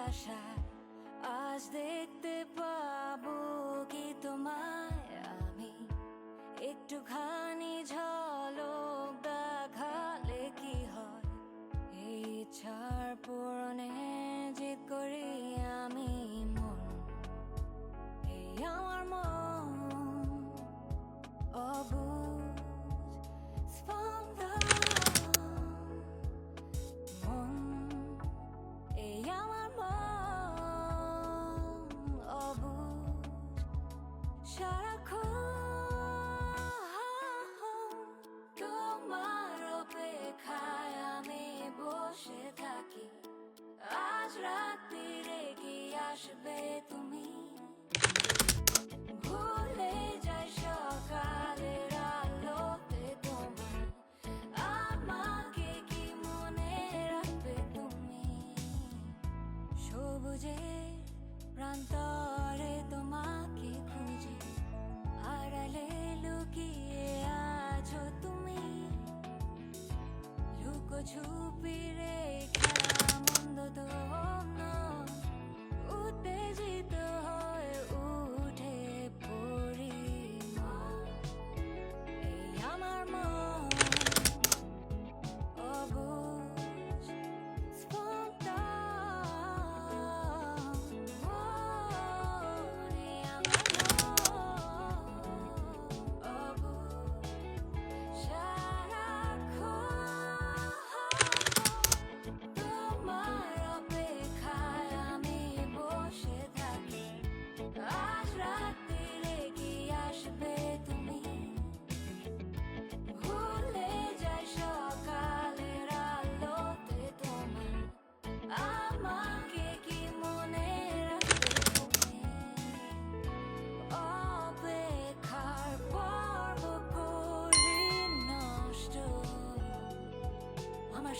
আশায় আজ দেখতে পাবো কি তোমায় আমি, একটুখানি ঝলক দেখালে কি হয়, এই ইচ্ছার পূরণে জিদ করি আমি মন, এই আমার মন অবুঝ স্পন্দন, মন এই আমার মন অবুঝ সারাক্ষণ তোমার অপেক্ষায় আমি বসে থাকি, আজ রাত্রিরে কি আসবে তুমি, ভুলে যাই সকালের আলোতে তোমায়, আমাকে কি মনে রাখবে তুমি, সবুজের প্রান্তরে তোমাকে খুঁজি, আড়ালে লুকিয়ে আছো তুমি, লুকোছুপি রেখা মন্দ তো